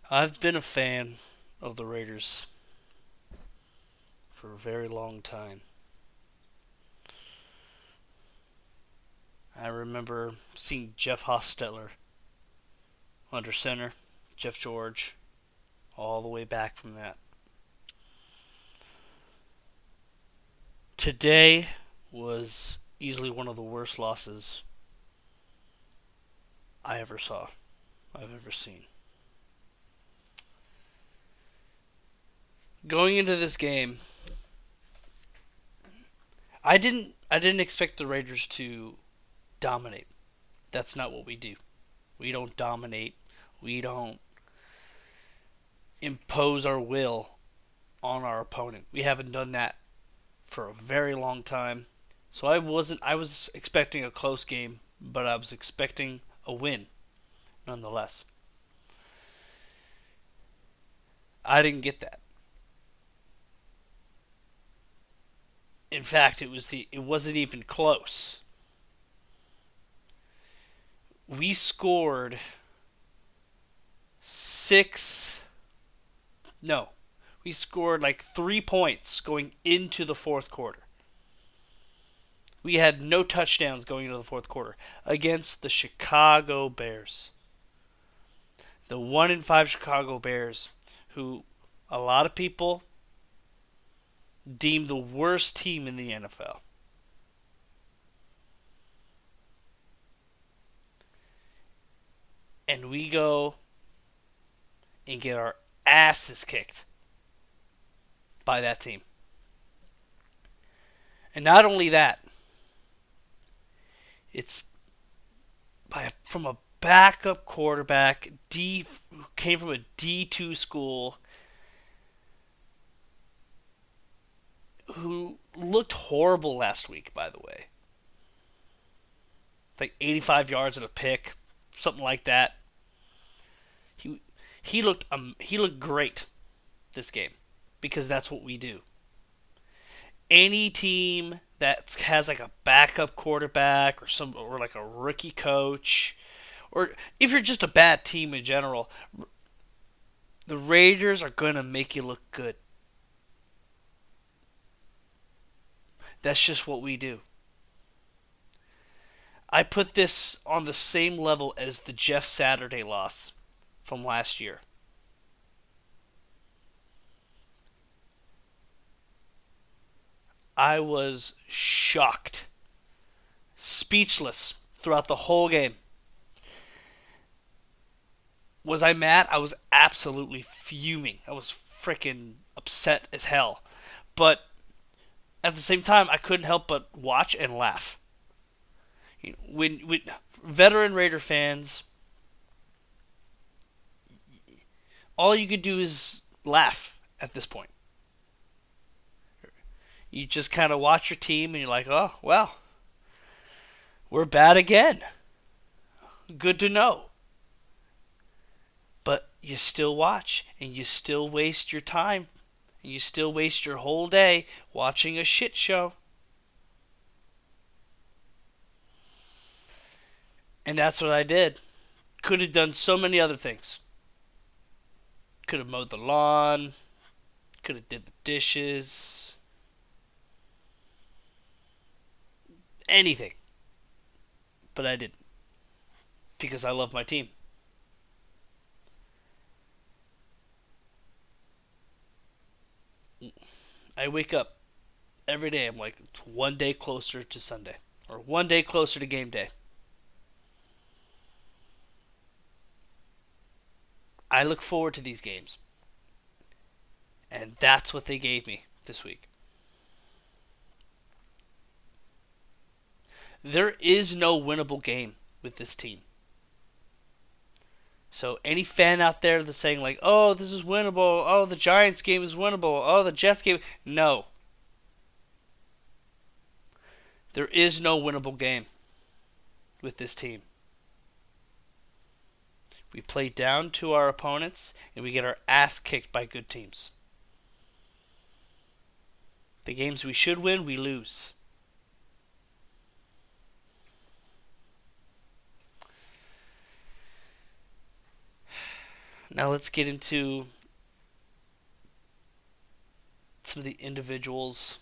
I've been a fan of the Raiders for a very long time. I remember seeing Jeff Hostetler under center, Jeff George, all the way back from that. Today was easily one of the worst losses I ever saw, I've ever seen. Going into this game, I didn't expect the Raiders to dominate. That's not what we do. We don't dominate. We don't impose our will on our opponent. We haven't done that for a very long time. So I was expecting a close game, but I was expecting a win nonetheless. I didn't get that. In fact, it wasn't even close. We scored 6 no. We scored like 3 points going into the fourth quarter. We had no touchdowns going into the fourth quarter against the Chicago Bears. The 1 in 5 Chicago Bears, who a lot of people deem the worst team in the NFL. And we go and get our asses kicked by that team. And not only that, it's from a backup quarterback, who came from a D2 school, who looked horrible last week, by the way. Like 85 yards and a pick, something like that. He he looked great this game because that's what we do. Any team that has like a backup quarterback or like a rookie coach, or if you're just a bad team in general, the Raiders are going to make you look good. That's just what we do. I put this on the same level as the Jeff Saturday loss from last year. I was shocked, speechless throughout the whole game. Was I mad? I was absolutely fuming. I was freaking upset as hell. But at the same time, I couldn't help but watch and laugh. When veteran Raider fans, all you could do is laugh at this point. You just kind of watch your team and you're like, oh, well, we're bad again. Good to know. But you still watch and you still waste your time. And you still waste your whole day watching a shit show. And that's what I did. Could have done so many other things. Could have mowed the lawn. Could have did the dishes. Anything. But I didn't. Because I love my team. I wake up every day. I'm like, it's one day closer to Sunday. Or one day closer to game day. I look forward to these games. And that's what they gave me this week. There is no winnable game with this team. So any fan out there that's saying like, "Oh, this is winnable. Oh, the Giants game is winnable. Oh, the Jets game." No. There is no winnable game with this team. We play down to our opponents and we get our ass kicked by good teams. The games we should win, we lose. Now let's get into some of the individuals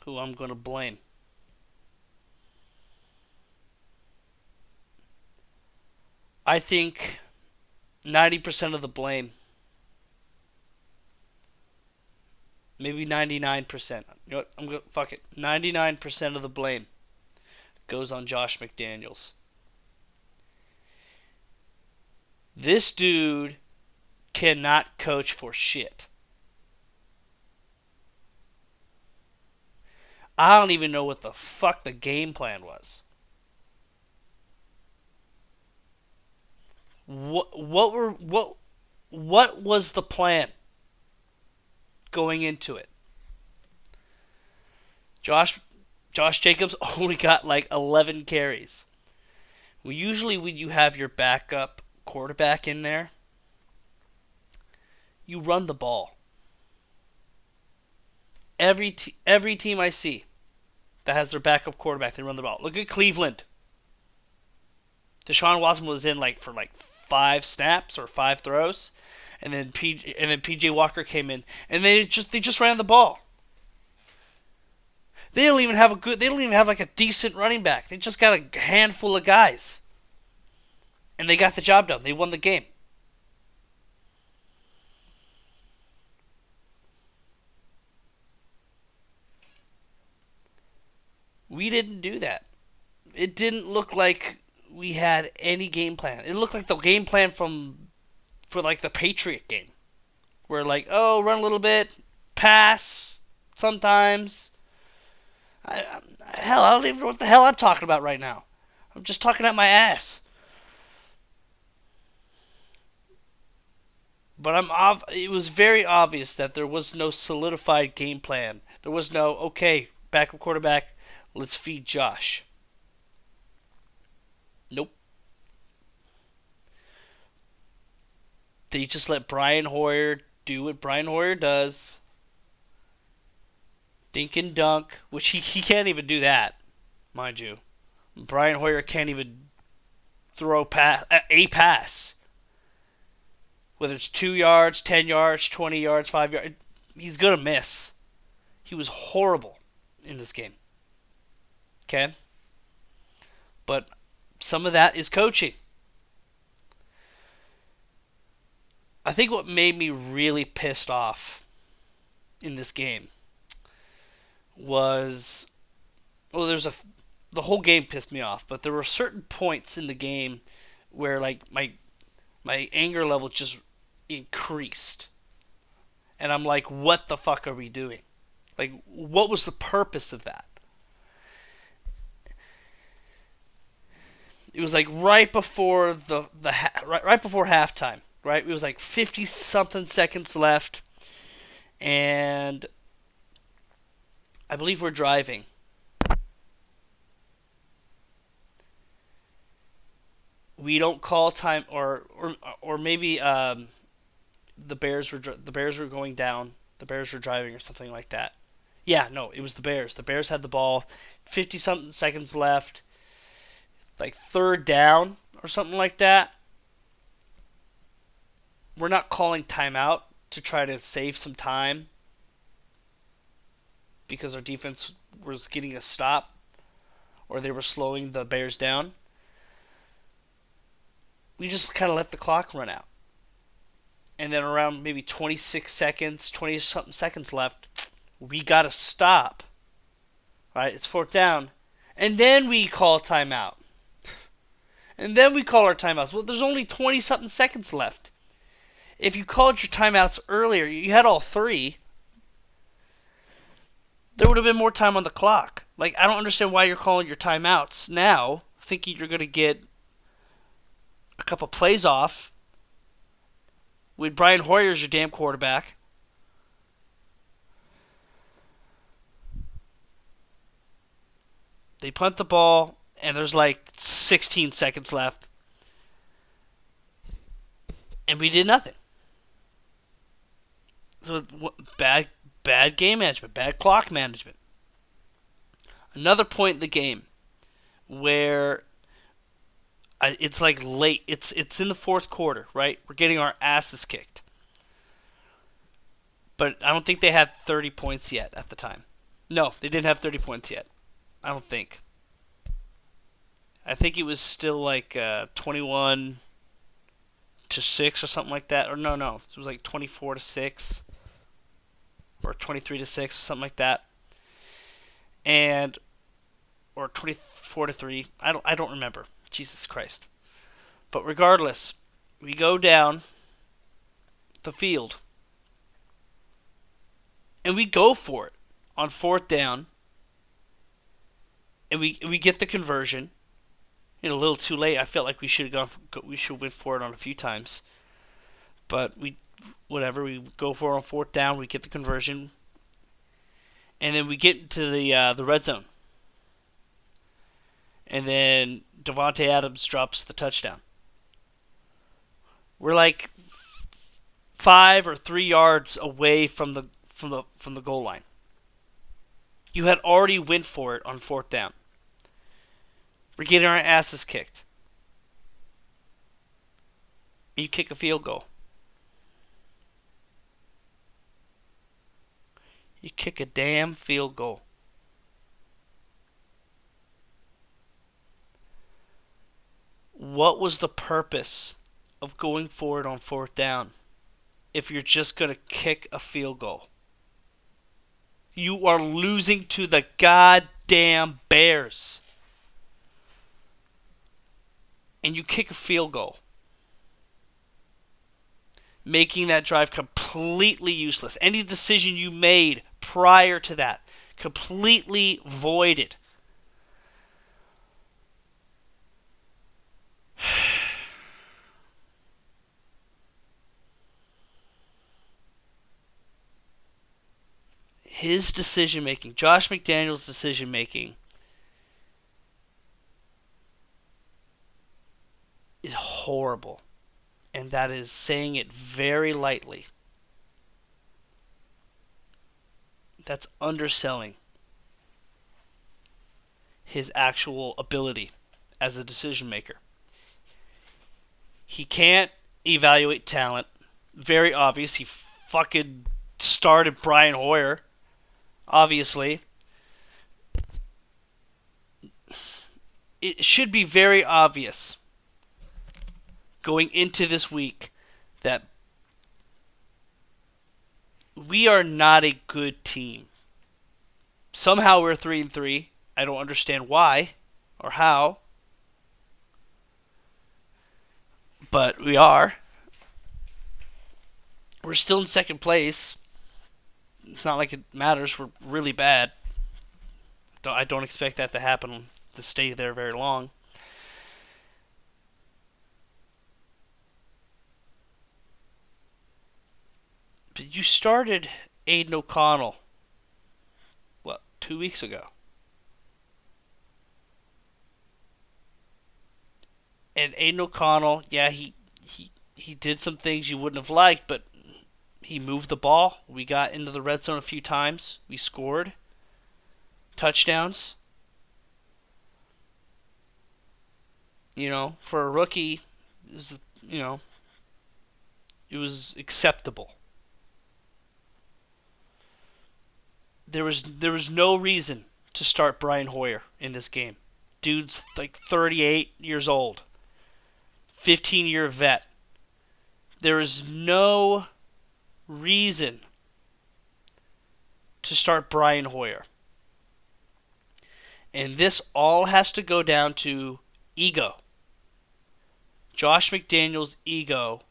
who I'm going to blame. I think 90% of the blame, maybe 99%. You know what? I'm going to fuck it. 99% of the blame goes on Josh McDaniels. This dude cannot coach for shit. I don't even know what the fuck the game plan was. What was the plan going into it? Josh Josh Jacobs only got like 11 carries. Well, usually when you have your backup quarterback in there, you run the ball. Every team I see that has their backup quarterback, they run the ball. Look at Cleveland. Deshaun Watson was in like for like 5 snaps or 5 throws, and then PJ Walker came in, and they just ran the ball. They don't even have a good. They don't even have like a decent running back. They just got a handful of guys, and they got the job done. They won the game. We didn't do that. It didn't look like we had any game plan. It looked like the game plan for like the Patriot game, where like, oh, run a little bit, pass sometimes. Hell, I don't even know what the hell I'm talking about right now. I'm just talking out my ass. But it was very obvious that there was no solidified game plan. There was no, okay, backup quarterback, let's feed Josh. Nope. They just let Brian Hoyer do what Brian Hoyer does. Dink and dunk, which he can't even do that, mind you. Brian Hoyer can't even throw a pass. Whether it's 2 yards, 10 yards, 20 yards, 5 yards, he's going to miss. He was horrible in this game. Okay? But some of that is coaching. I think what made me really pissed off in this game was, well, the whole game pissed me off, but there were certain points in the game where like my anger level just increased. And I'm like, what the fuck are we doing? Like, what was the purpose of that? It was like right before right before halftime, right? It was like 50 something seconds left, and I believe we're driving. We don't call time, or maybe the Bears were going down. The Bears were driving or something like that. Yeah, no, it was the Bears. The Bears had the ball, 50 something seconds left, like third down or something like that. We're not calling timeout to try to save some time because our defense was getting a stop or they were slowing the Bears down. We just kind of let the clock run out. And then around maybe 26 seconds, 20 something seconds left, we got to stop. All right, it's fourth down. And then we call timeout. And then we call our timeouts. Well, there's only 20 something seconds left. If you called your timeouts earlier, you had all three, there would have been more time on the clock. Like, I don't understand why you're calling your timeouts now, thinking you're going to get a couple plays off with Brian Hoyer as your damn quarterback. They punt the ball, and there's like 16 seconds left. And we did nothing. So bad game management, bad clock management. Another point in the game where It's like late. It's in the fourth quarter, right? We're getting our asses kicked, but I don't think they had 30 points yet at the time. No, they didn't have 30 points yet. I don't think. I think it was still like 21-6 or something like that. Or no, it was like 24-6 or 23-6 or something like that, and or 24-3. I don't remember. Jesus Christ. But regardless, we go down the field and we go for it on fourth down, and we get the conversion. A little too late. I felt like we should have gone. We should have went for it on a few times, but whatever. We go for it on fourth down. We get the conversion, and then we get into the red zone, and then Devontae Adams drops the touchdown. We're like 5 or 3 yards away from the goal line. You had already went for it on fourth down. We're getting our asses kicked. You kick a field goal. You kick a damn field goal. What was the purpose of going for it on fourth down if you're just going to kick a field goal? You are losing to the goddamn Bears. And you kick a field goal, making that drive completely useless. Any decision you made prior to that, completely voided. His decision making, Josh McDaniels' decision making, is horrible. And that is saying it very lightly. That's underselling his actual ability as a decision maker. He can't evaluate talent. Very obvious. He fucking started Brian Hoyer. Obviously. It should be very obvious going into this week that we are not a good team. Somehow we're 3-3. I don't understand why or how, but we are. We're still in second place. It's not like it matters. We're really bad. I don't expect that to happen, to stay there very long. But you started Aiden O'Connell, 2 weeks ago? And Aiden O'Connell, yeah, he did some things you wouldn't have liked, but he moved the ball. We got into the red zone a few times. We scored touchdowns. For a rookie, it was acceptable. There was no reason to start Brian Hoyer in this game. Dude's like 38 years old. 15-year vet. There is no reason to start Brian Hoyer. And this all has to go down to ego. Josh McDaniels' ego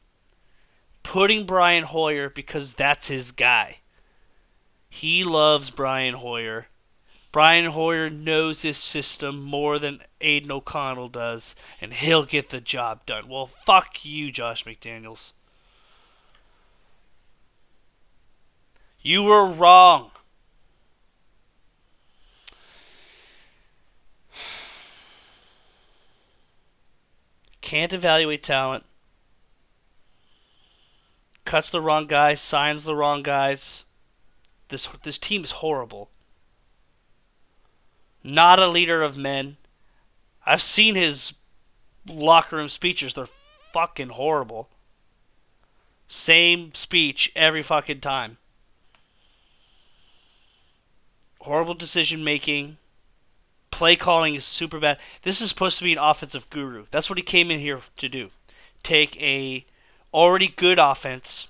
putting Brian Hoyer because that's his guy. He loves Brian Hoyer. Brian Hoyer knows his system more than Aiden O'Connell does, and he'll get the job done. Well, fuck you, Josh McDaniels. You were wrong. Can't evaluate talent. Cuts the wrong guys, signs the wrong guys. This team is horrible. Not a leader of men. I've seen his locker room speeches, they're fucking horrible. Same speech every fucking time. Horrible decision making. Play calling is super bad. This is supposed to be an offensive guru. That's what he came in here to do. Take a already good offense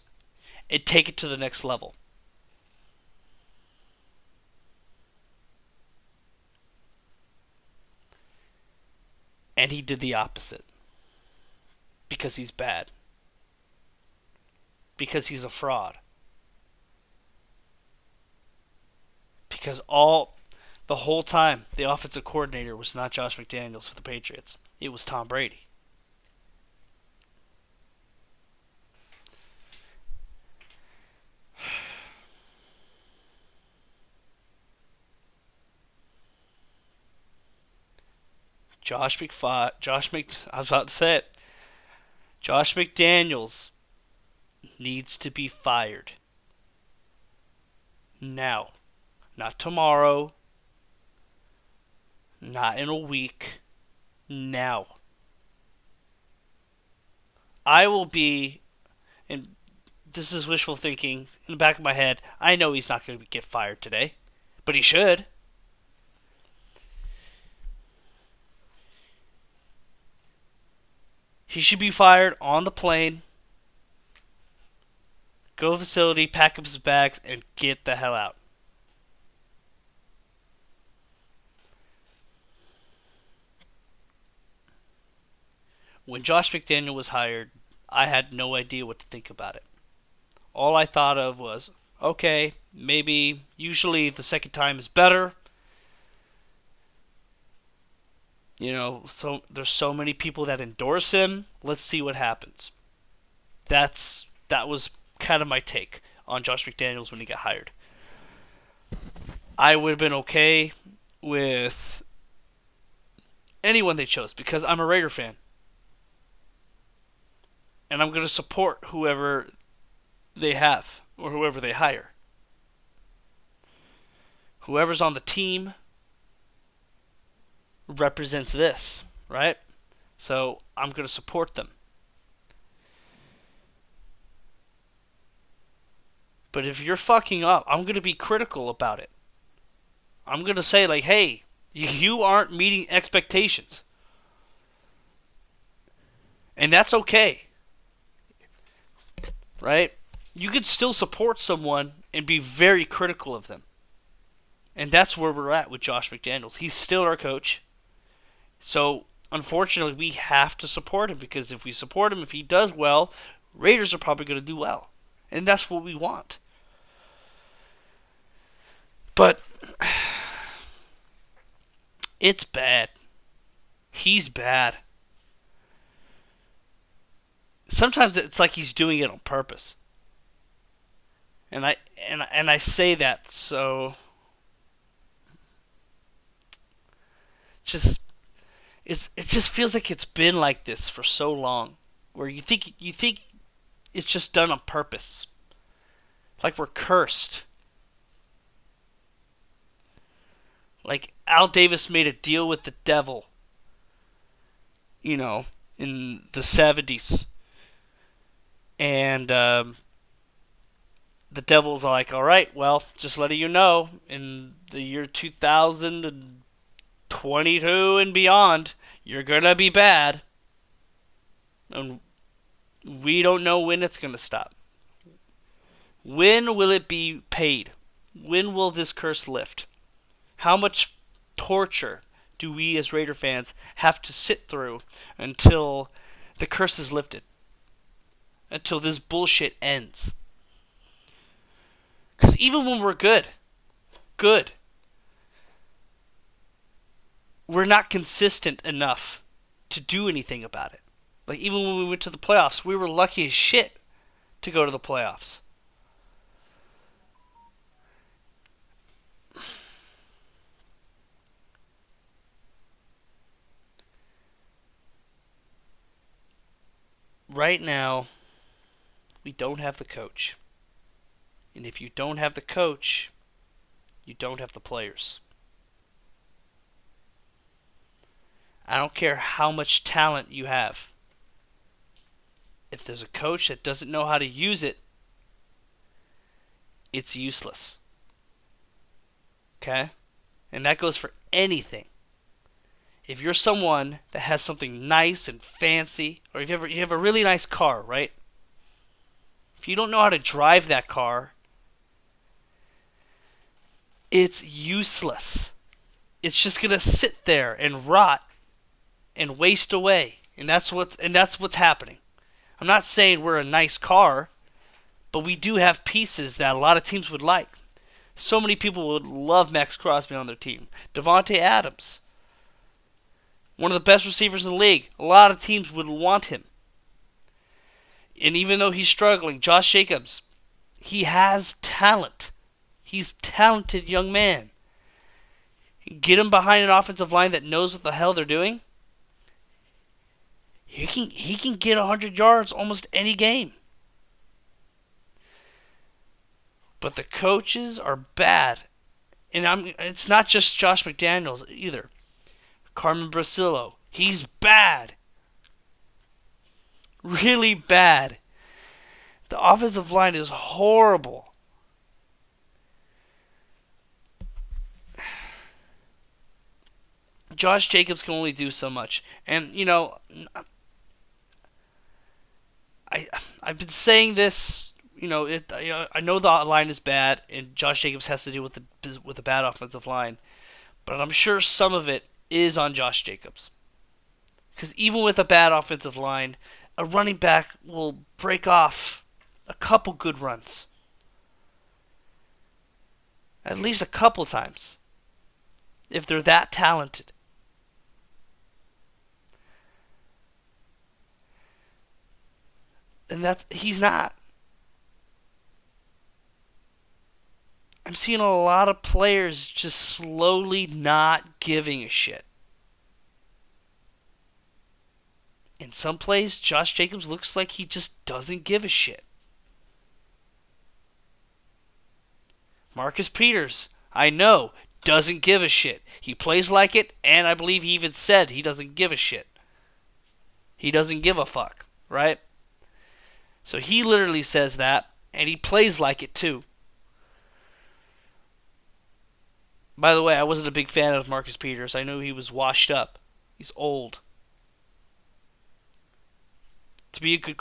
and take it to the next level. And he did the opposite. Because he's bad. Because he's a fraud. Because the whole time, the offensive coordinator was not Josh McDaniels for the Patriots. It was Tom Brady. I was about to say it. Josh McDaniels needs to be fired. Now. Not tomorrow. Not in a week. Now. I will be, and this is wishful thinking in the back of my head, I know he's not going to get fired today, but he should. He should be fired on the plane, go to the facility, pack up his bags, and get the hell out. When Josh McDaniel was hired, I had no idea what to think about it. All I thought of was, okay, maybe usually the second time is better. So there's so many people that endorse him. Let's see what happens. That was kind of my take on Josh McDaniels when he got hired. I would have been okay with anyone they chose because I'm a Raider fan. And I'm going to support whoever they have or whoever they hire. Whoever's on the team represents this, right? So I'm going to support them. But if you're fucking up, I'm going to be critical about it. I'm going to say, like, hey, you aren't meeting expectations. And that's okay. Right? You could still support someone and be very critical of them. And that's where we're at with Josh McDaniels. He's still our coach. So, unfortunately, we have to support him because if we support him, if he does well, Raiders are probably going to do well. And that's what we want. But it's bad. He's bad. Sometimes it's like he's doing it on purpose. And I say that so just it just feels like it's been like this for so long where you think it's just done on purpose. Like we're cursed. Like Al Davis made a deal with the devil. In the 70s. And the devil's like, all right, well, just letting you know, in the year 2022 and beyond, you're going to be bad. And we don't know when it's going to stop. When will it be paid? When will this curse lift? How much torture do we as Raider fans have to sit through until the curse is lifted? Until this bullshit ends. Because even when we're good, we're not consistent enough to do anything about it. Like, even when we went to the playoffs, we were lucky as shit to go to the playoffs. Right now, we don't have the coach. And if you don't have the coach, you don't have the players. I don't care how much talent you have. If there's a coach that doesn't know how to use it, it's useless. Okay? And that goes for anything. If you're someone that has something nice and fancy, or if you have a really nice car, right? If you don't know how to drive that car, it's useless. It's just gonna sit there and rot and waste away, and that's what's happening. I'm not saying we're a nice car, but we do have pieces that a lot of teams would like. So many people would love Max Crosby on their team. Devontae Adams, one of the best receivers in the league. A lot of teams would want him. And even though he's struggling, Josh Jacobs, he has talent. He's a talented young man. Get him behind an offensive line that knows what the hell they're doing. He can get 100 yards almost any game. But the coaches are bad. And it's not just Josh McDaniels either. Carmen Brasillo, he's bad. Really bad. The offensive line is horrible. Josh Jacobs can only do so much. And, I've been saying this, I know the line is bad and Josh Jacobs has to deal with the bad offensive line, but I'm sure some of it is on Josh Jacobs. Because even with a bad offensive line, a running back will break off a couple good runs. At least a couple times. If they're that talented. And he's not. I'm seeing a lot of players just slowly not giving a shit. In some plays, Josh Jacobs looks like he just doesn't give a shit. Marcus Peters, I know, doesn't give a shit. He plays like it, and I believe he even said he doesn't give a shit. He doesn't give a fuck, right? So he literally says that, and he plays like it too. By the way, I wasn't a big fan of Marcus Peters. I knew he was washed up. He's old. To be a good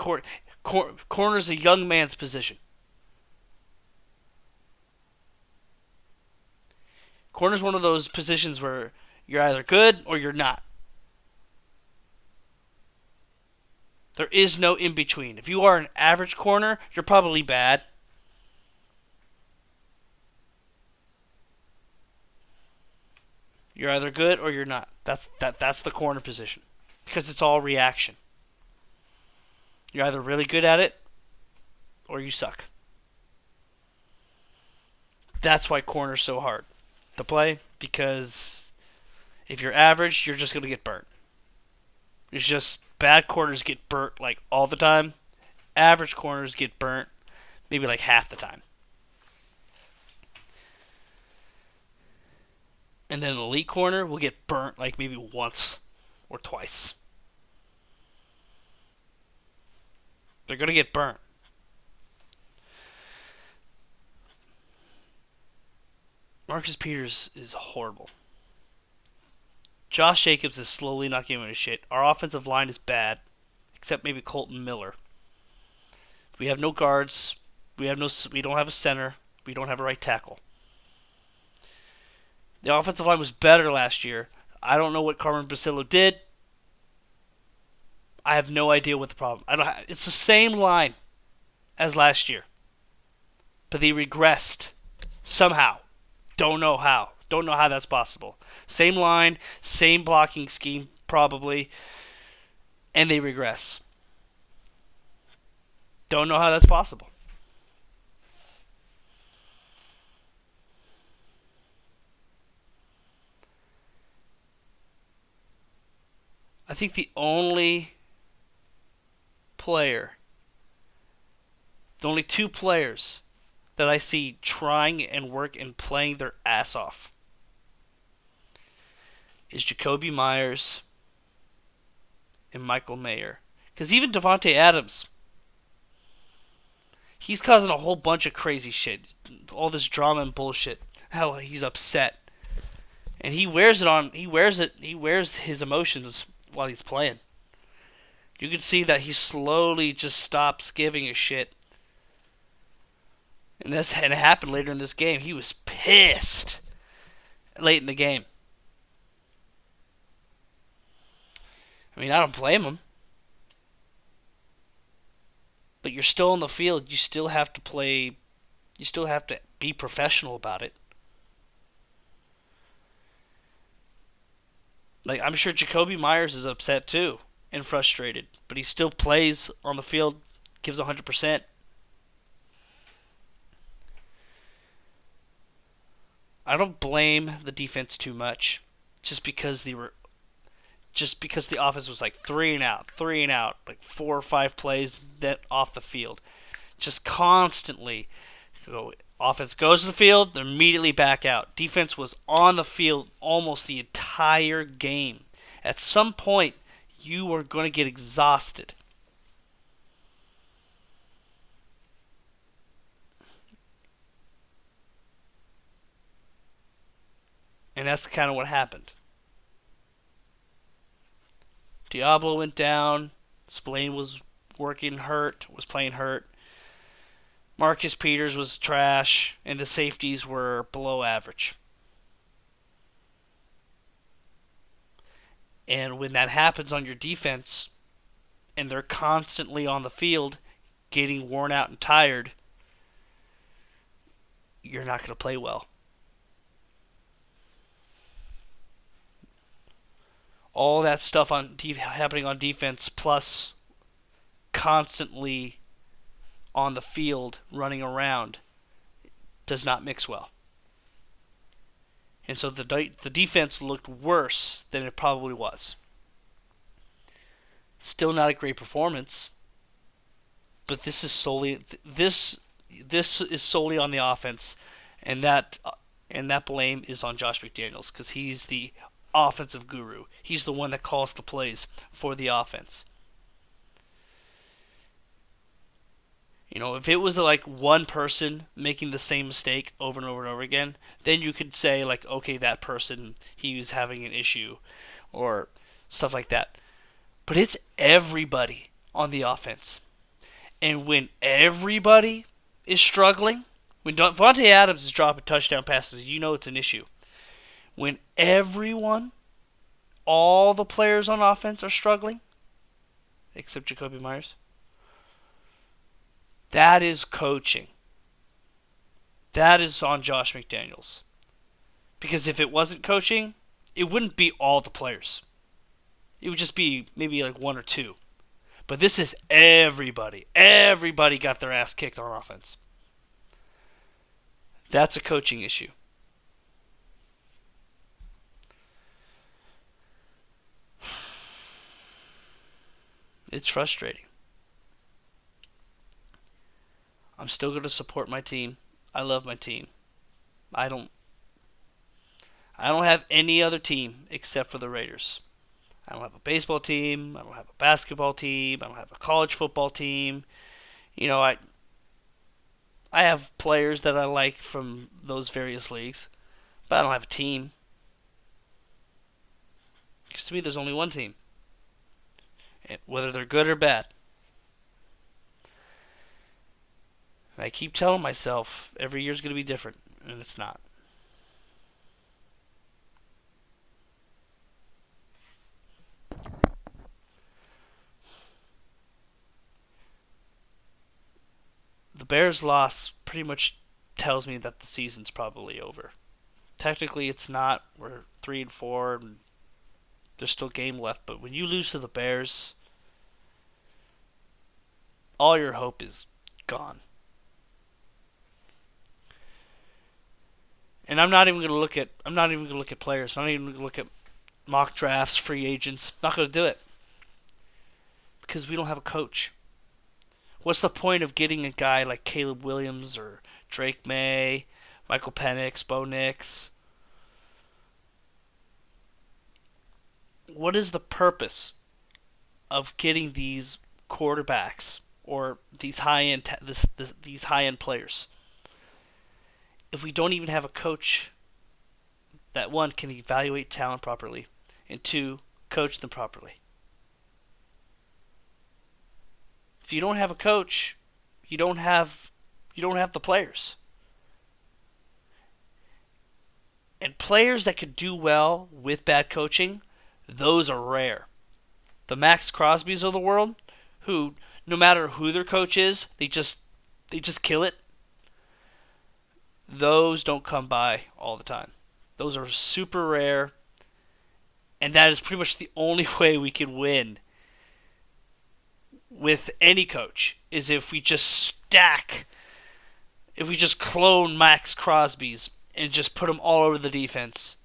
corner's a young man's position. Corner's one of those positions where you're either good or you're not. There is no in between. If you are an average corner, you're probably bad. You're either good or you're not. That's the corner position. Because it's all reaction. You're either really good at it or you suck. That's why corner's so hard to play, because if you're average, you're just going to get burnt. It's just bad corners get burnt like all the time. Average corners get burnt maybe like half the time. And then an elite corner will get burnt like maybe once or twice. They're going to get burnt. Marcus Peters is horrible. Josh Jacobs is slowly not giving a shit. Our offensive line is bad, except maybe Colton Miller. We have no guards. We don't have a center. We don't have a right tackle. The offensive line was better last year. I don't know what Carmen Brasillo did. I have no idea what the problem. It's the same line as last year, but they regressed somehow. Don't know how. Don't know how that's possible. Same line, same blocking scheme, probably, and they regress. Don't know how that's possible. I think the only two players that I see trying and work and playing their ass off is Jacoby Myers and Michael Mayer. Because even Devontae Adams, he's causing a whole bunch of crazy shit. All this drama and bullshit. How he's upset. And he wears it on. He wears it. He wears his emotions while he's playing. You can see that he slowly just stops giving a shit. And it happened later in this game. He was pissed late in the game. I mean, I don't blame him. But you're still on the field. You still have to play. You still have to be professional about it. Like, I'm sure Jacoby Myers is upset too and frustrated. But he still plays on the field, gives 100%. I don't blame the defense too much, just because the offense was like three and out, like 4 or 5 plays that off the field, just constantly. Offense goes to the field, they're immediately back out. Defense was on the field almost the entire game. At some point, you are going to get exhausted. And that's kind of what happened. Diablo went down. Spillane was was playing hurt. Marcus Peters was trash, and the safeties were below average. And when that happens on your defense, and they're constantly on the field, getting worn out and tired, you're not going to play well. All that stuff happening on defense, plus constantly on the field running around, does not mix well. And so the defense looked worse than it probably was. Still not a great performance, but this is solely on the offense, and that blame is on Josh McDaniels, because he's the offensive guru. He's the one that calls the plays for the offense. You know, if it was like one person making the same mistake over and over and over again, then you could say like, okay, that person, he was having an issue or stuff like that. But it's everybody on the offense. And when everybody is struggling, when Devontae Adams is dropping touchdown passes, you know it's an issue. When all the players on offense are struggling, except Jacoby Myers, that is coaching. That is on Josh McDaniels. Because if it wasn't coaching, it wouldn't be all the players. It would just be maybe like 1 or 2. But this is everybody. Everybody got their ass kicked on offense. That's a coaching issue. It's frustrating. I'm still going to support my team. I love my team. I don't have any other team except for the Raiders. I don't have a baseball team. I don't have a basketball team. I don't have a college football team. You know, I have players that I like from those various leagues, but I don't have a team. Because to me, there's only one team, whether they're good or bad. And I keep telling myself every year's going to be different, and it's not. The Bears' loss pretty much tells me that the season's probably over. Technically, it's not. We're 3-4, and there's still a game left. But when you lose to the Bears, all your hope is gone. And I'm not even going to look at players. I'm not even going to look at mock drafts, free agents. I'm not going to do it because we don't have a coach. What's the point of getting a guy like Caleb Williams or Drake May, Michael Penix, Bo Nix? What is the purpose of getting these quarterbacks or these these high end players if we don't even have a coach that one can evaluate talent properly and two coach them properly. If you don't have a coach, you don't have the players. And players that could do well with bad coaching, those are rare. The Max Crosbys of the world, who no matter who their coach is, they just kill it. Those don't come by all the time. Those are super rare, and that is pretty much the only way we can win with any coach is if we just if we just clone Max Crosby's and just put them all over the defense.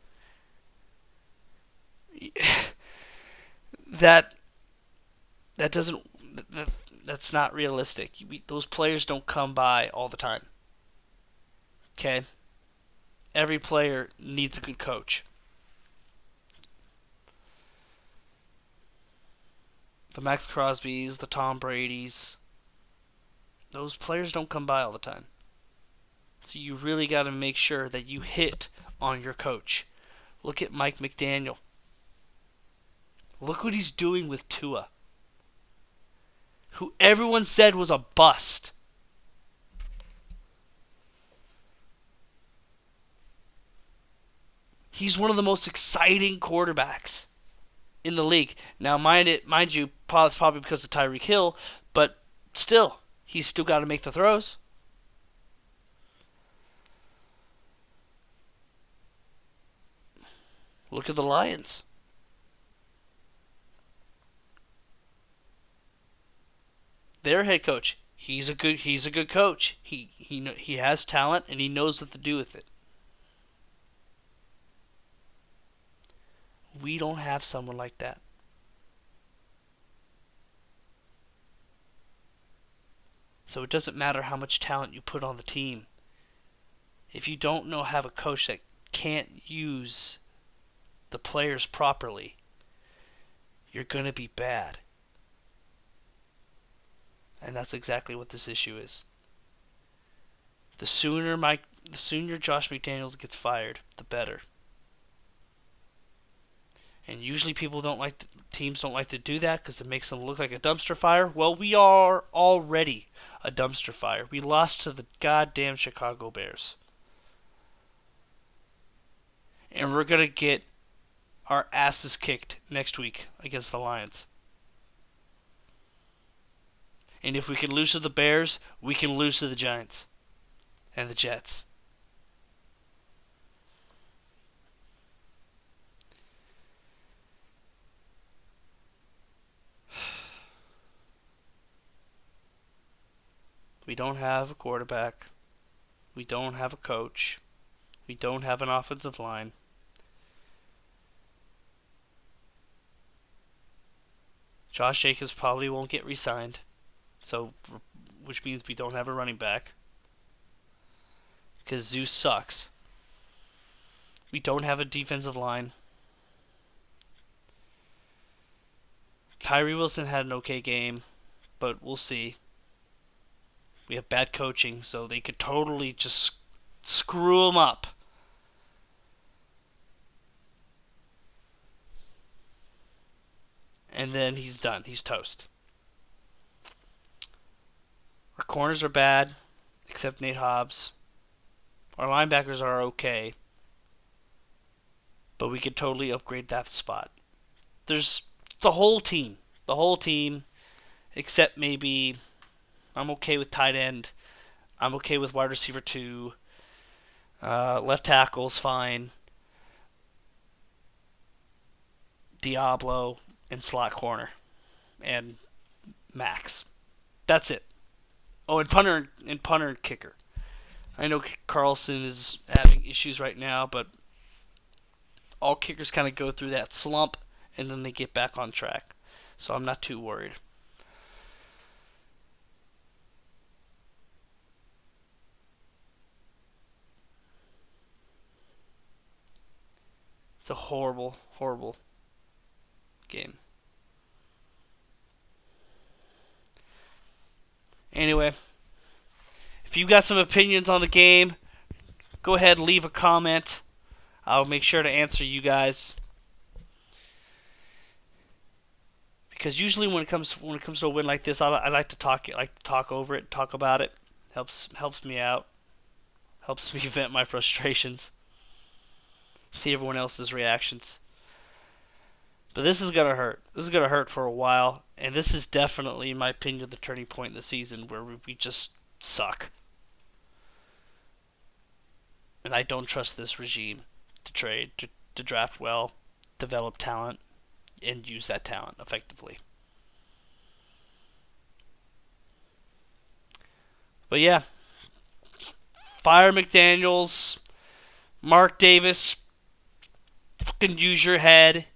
that that doesn't that's not realistic. Those players don't come by all the time. Okay? Every player needs a good coach. The Max Crosbys, the Tom Bradys, those players don't come by all the time. So you really got to make sure that you hit on your coach. Look at Mike McDaniel. Look what he's doing with Tua, who everyone said was a bust. He's one of the most exciting quarterbacks in the league. Now, mind you, it's probably because of Tyreek Hill, but still, he's still got to make the throws. Look at the Lions. Their head coach, he's a good coach. He has talent and he knows what to do with it. We don't have someone like that. So it doesn't matter how much talent you put on the team. If you don't have a coach that can't use the players properly, you're going to be bad. And that's exactly what this issue is. The sooner Josh McDaniels gets fired, the better. And usually teams don't like to do that because it makes them look like a dumpster fire. Well, we are already a dumpster fire. We lost to the goddamn Chicago Bears. And we're going to get our asses kicked next week against the Lions. And if we can lose to the Bears, we can lose to the Giants and the Jets. We don't have a quarterback. We don't have a coach. We don't have an offensive line. Josh Jacobs probably won't get re-signed, which means we don't have a running back because Zeus sucks. We don't have a defensive line. Tyree Wilson had an okay game, but we'll see. We have bad coaching, so they could totally just screw him up. And then he's done. He's toast. Our corners are bad, except Nate Hobbs. Our linebackers are okay, but we could totally upgrade that spot. There's the whole team, except maybe I'm okay with tight end. I'm okay with wide receiver 2. Left tackle's fine. Diablo and slot corner. And Max. That's it. Oh, and punter and kicker. I know Carlson is having issues right now, but all kickers kind of go through that slump and then they get back on track. So I'm not too worried. It's a horrible, horrible game. Anyway, if you got some opinions on the game, go ahead and leave a comment. I'll make sure to answer you guys. Because usually when it comes to a win like this, I like to talk over it, talk about it. Helps me out. Helps me vent my frustrations. See everyone else's reactions. But this is gonna hurt. This is gonna hurt for a while, and this is definitely, in my opinion, the turning point in the season where we just suck. And I don't trust this regime to trade, to draft well, develop talent, and use that talent effectively. But yeah, fire McDaniels, Mark Davis, fucking use your head,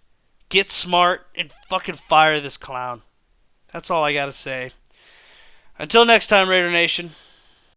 get smart, and fucking fire this clown. That's all I gotta say. Until next time, Raider Nation.